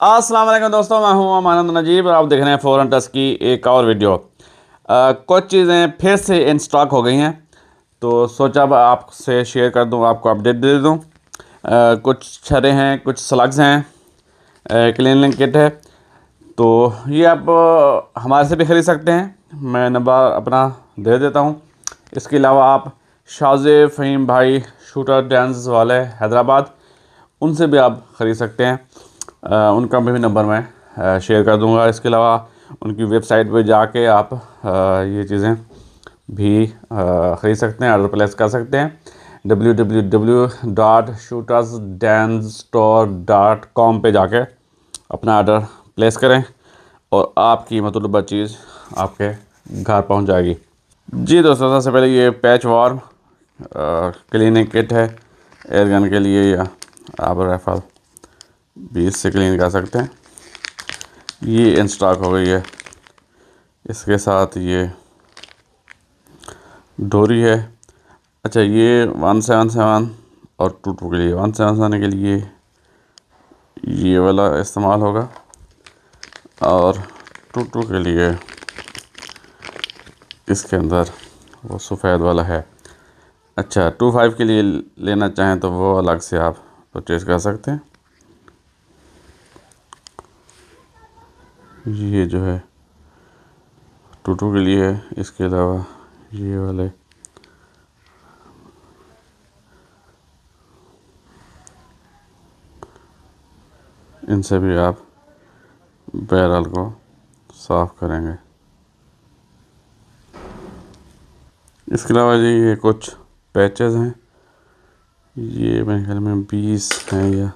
अस्सलाम वालेकुम दोस्तों, मैं हूं आनंद नजीब और आप देख रहे हैं फॉरेन टच की एक और वीडियो। कुछ चीज़ें फिर से इन स्टॉक हो गई हैं, तो सोचा अब आपसे शेयर कर दूं, आपको अपडेट दे दूं। कुछ छड़े हैं, कुछ स्लग्स हैं, क्लीनिंग किट है। तो ये आप हमारे से भी ख़रीद सकते हैं, मैं नंबर अपना दे देता हूं। इसके अलावा आप शाज़े फ़हीम भाई शूटर डांस वाले हैदराबाद, उनसे भी आप ख़रीद सकते हैं। उनका भी नंबर मैं शेयर कर दूंगा। इसके अलावा उनकी वेबसाइट पे जाके आप ये चीज़ें भी ख़रीद सकते हैं, ऑर्डर प्लेस कर सकते हैं। www.shootersdancestore.com पे जाके अपना ऑर्डर प्लेस करें और आपकी मतलूबा चीज़ आपके घर पहुंच जाएगी। जी दोस्तों, सबसे पहले ये पैच वार्म क्लीनिंग किट है एयरगन के लिए, या आप राइफल भी इससे क्लीन कर सकते हैं। ये इन स्टॉक हो गई है। इसके साथ ये डोरी है। अच्छा, ये 177 और 22 के लिए, 177 के लिए ये वाला इस्तेमाल होगा और 22 के लिए इसके अंदर वो सफ़ेद वाला है। अच्छा, 25 के लिए लेना चाहें तो वो अलग से आप परचेज कर सकते हैं। ये जो है 22 के लिए है। इसके अलावा ये वाले इनसे भी आप बैरल को साफ़ करेंगे। इसके अलावा ये कुछ पैचेस हैं, ये मेरे ख्याल में 20 हैं या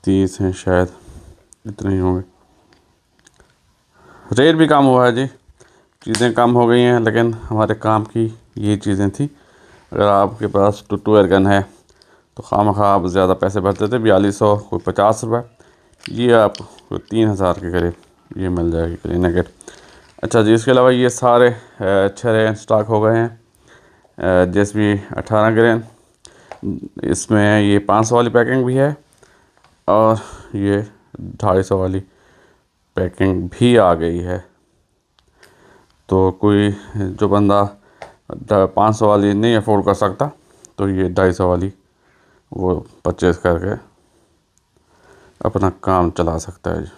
30 हैं, शायद इतने ही होंगे। रेट भी कम हुआ है जी, चीज़ें कम हो गई हैं, लेकिन हमारे काम की ये चीज़ें थी। अगर आपके पास टू एयर गन है तो खामखा आप ज़्यादा पैसे भरते थे, 4200 कोई 50 रुपये, ये आप कोई 3000 के करीब ये मिल जाएगी क्लीनिंग किट। अच्छा जी, इसके अलावा ये सारे छरे स्टॉक हो गए हैं। जैसे 18 ग्रेन, इसमें ये 500 वाली पैकिंग भी है और ये 250 वाली पैकिंग भी आ गई है। तो कोई जो बंदा 500 वाली नहीं अफोर्ड कर सकता तो ये 250 वाली वो परचेज़ करके अपना काम चला सकता है।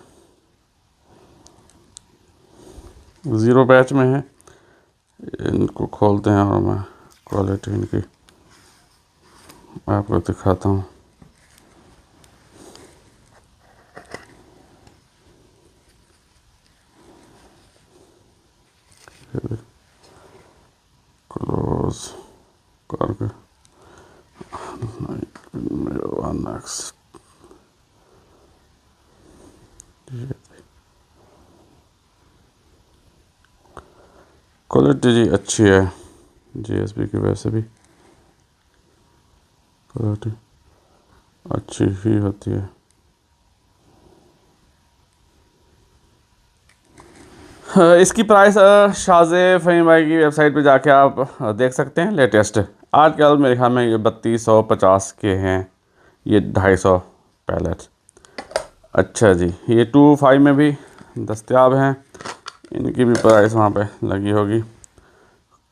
ज़ीरो बैच में है, इनको खोलते हैं और मैं क्वालिटी इनकी आपको दिखाता हूँ। क्लोज करके नेक्स्ट, क्वालिटी जी अच्छी है, जीएसबी की वैसे भी क्वालिटी अच्छी ही होती है। इसकी प्राइस शाज़े फ़हीम भाई की वेबसाइट पे जाके आप देख सकते हैं। लेटेस्ट आजकल मेरे ख्याल में ये 3250 के हैं, ये 250 पैलेट। अच्छा जी, ये 25 में भी दस्तयाब हैं, इनकी भी प्राइस वहाँ पे लगी होगी।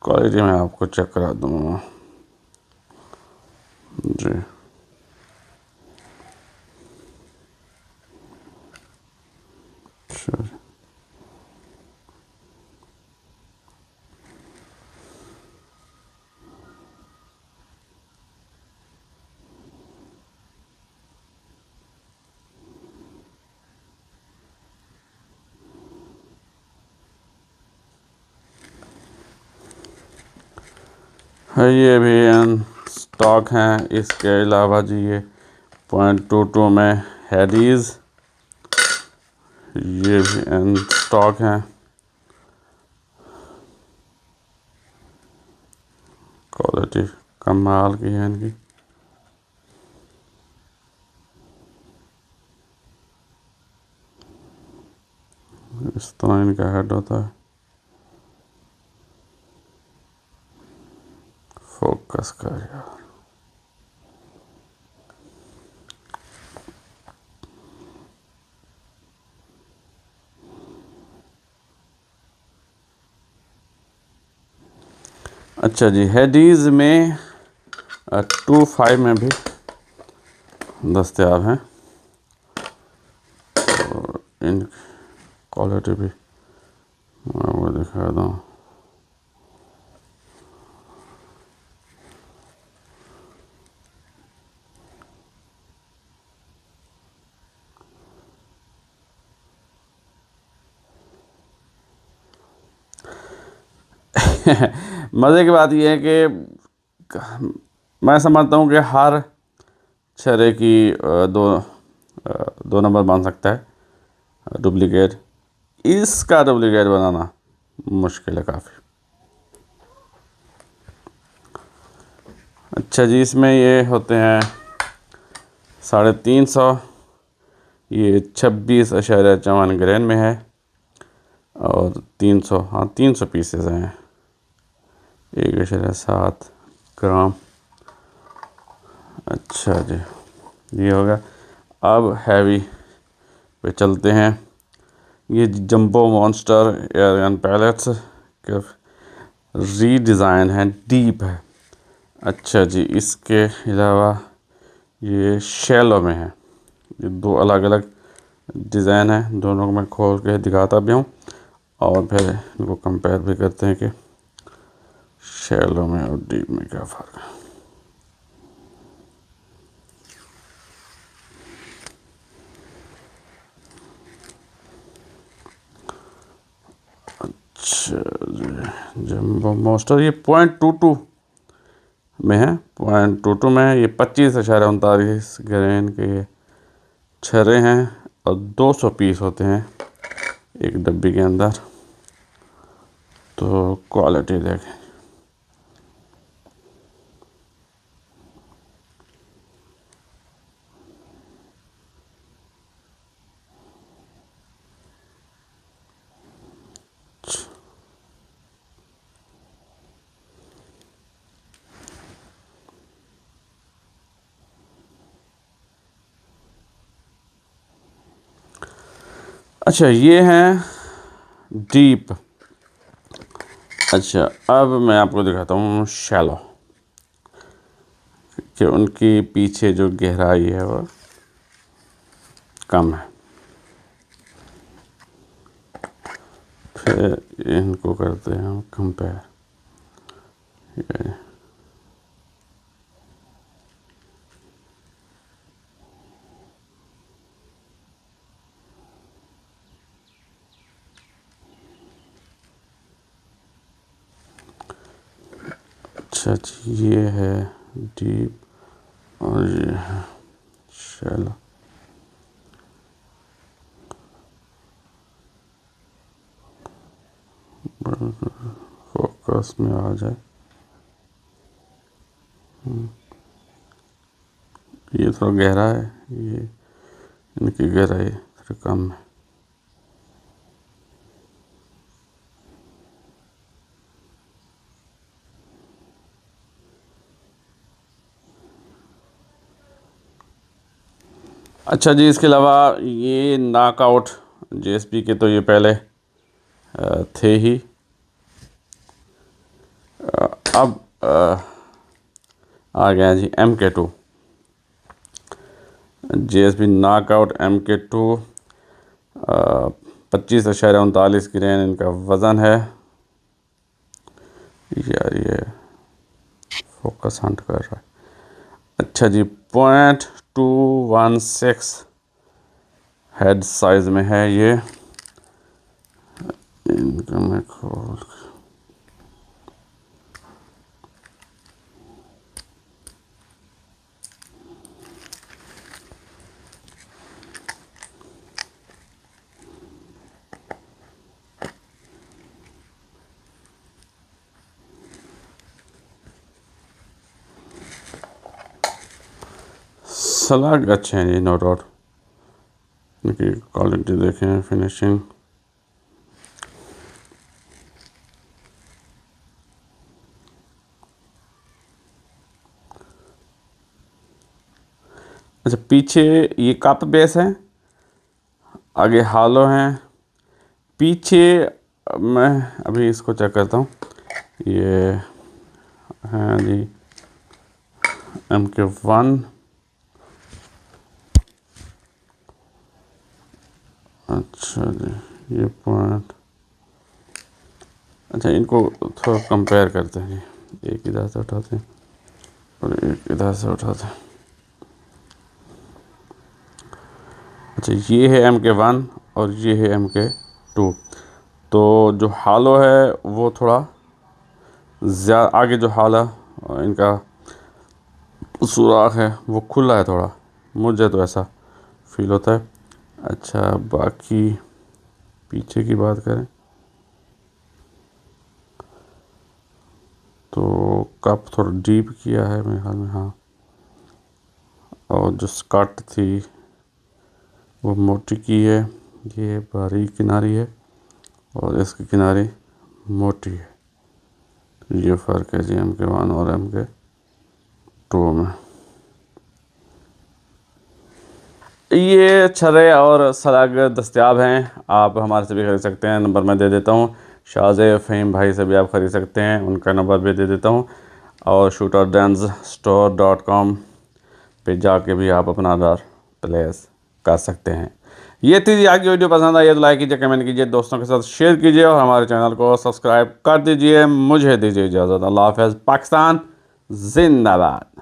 क्वालिटी मैं आपको चेक करा दूँगा जी। अच्छा, है ये भी इन स्टॉक हैं। इसके अलावा जी ये .22 में हैडीज़, ये भी इन स्टॉक हैं। क्वालिटी कमाल की है इनकी। इस तरह इनका हेड होता है। फोकस कर यार। अच्छा जी, हेडीज़ में 2.5 में भी दस्तयाब हैं और इन क्वालिटी भी मैं आपको दिखा दूँ। मज़े की बात यह है कि मैं समझता हूँ कि हर छर्रे की दो नंबर बन सकता है डुप्लिकेट। इसका डुप्लिकेट बनाना मुश्किल है काफ़ी। अच्छा जी, इसमें ये होते हैं 350, ये 26.54 ग्रेन में है और 300, हाँ 300 पीसेस हैं, 1.7 ग्राम। अच्छा जी, ये हो गया। अब हैवी पे चलते हैं। ये जंबो मॉन्स्टर एयरगन पैलेट्स के रीडिज़ाइन है, डीप है। अच्छा जी, इसके अलावा ये शैलो में है। ये दो अलग अलग डिज़ाइन है, दोनों को मैं खोल के दिखाता भी हूँ और फिर इनको कंपेयर भी करते हैं कि शैलो में और डीप में क्या फ़र्क है। अच्छा जी, जंबो मॉन्स्टर ये 0.22 में है, 0.22 में है। ये 25.39 ग्रेन के ये छर्रे हैं और 200 पीस होते हैं एक डब्बी के अंदर। तो क्वालिटी देखें। अच्छा, ये हैं डीप। अच्छा, अब मैं आपको दिखाता हूँ शैलो, कि उनकी पीछे जो गहराई है वो कम है। फिर इनको करते हैं हम कंपेयर। अच्छा जी, ये है डीप और ये है शैलो। फोकस में आ जाए। ये थोड़ा गहरा है, ये इनकी गहराई थोड़ी कम है। अच्छा जी, इसके अलावा ये नॉकआउट जेएसपी के तो ये पहले थे ही। अब आ गया जी MK2 JSP knockout MK2। 25.39 grain इनका वज़न है। यार ये फोकस हंट कर रहा है। अच्छा जी, 0.216 हेड साइज़ में है ये। इनका मैं खोल सलाग अच्छे हैं जी, नो डाउट। इनकी क्वालिटी देखें, फिनिशिंग। अच्छा, पीछे ये कप बेस है, आगे हालो हैं। पीछे मैं अभी इसको चेक करता हूँ। ये हैं जी MK1। अच्छा जी, ये पॉइंट, अच्छा इनको थोड़ा कंपेयर करते हैं जी। एक इधर से उठाते हैं और एक इधर से उठाते हैं। अच्छा ये है MK1 और ये है MK2। तो जो हालो है वो थोड़ा ज़्यादा, आगे जो हाला इनका सुराख है वो खुला है थोड़ा, मुझे तो ऐसा फील होता है। अच्छा बाकी पीछे की बात करें तो कप थोड़ा डीप किया है मेरे ख्याल में, हाँ। और जो स्कर्ट थी वो मोटी की है, ये बारीक किनारी है और इसकी किनारी मोटी है। ये फ़र्क है जी MK1 और MK2 में। ये छर्रे और सलाग दस्तियाब हैं, आप हमारे से भी खरीद सकते हैं। नंबर मैं दे देता हूँ, शाहज़ेब फ़हीम भाई से भी आप ख़रीद सकते हैं, उनका नंबर भी दे देता हूँ। और shooterdancestore.com पे जाके भी आप अपना आधार प्लेस कर सकते हैं। ये थी जी आज की वीडियो। पसंद आई तो लाइक कीजिए, कमेंट कीजिए, दोस्तों के साथ शेयर कीजिए और हमारे चैनल को सब्सक्राइब कर दीजिए। मुझे दीजिए इजाज़त। अल्लाह हाफ़िज़। पाकिस्तान जिंदाबाद।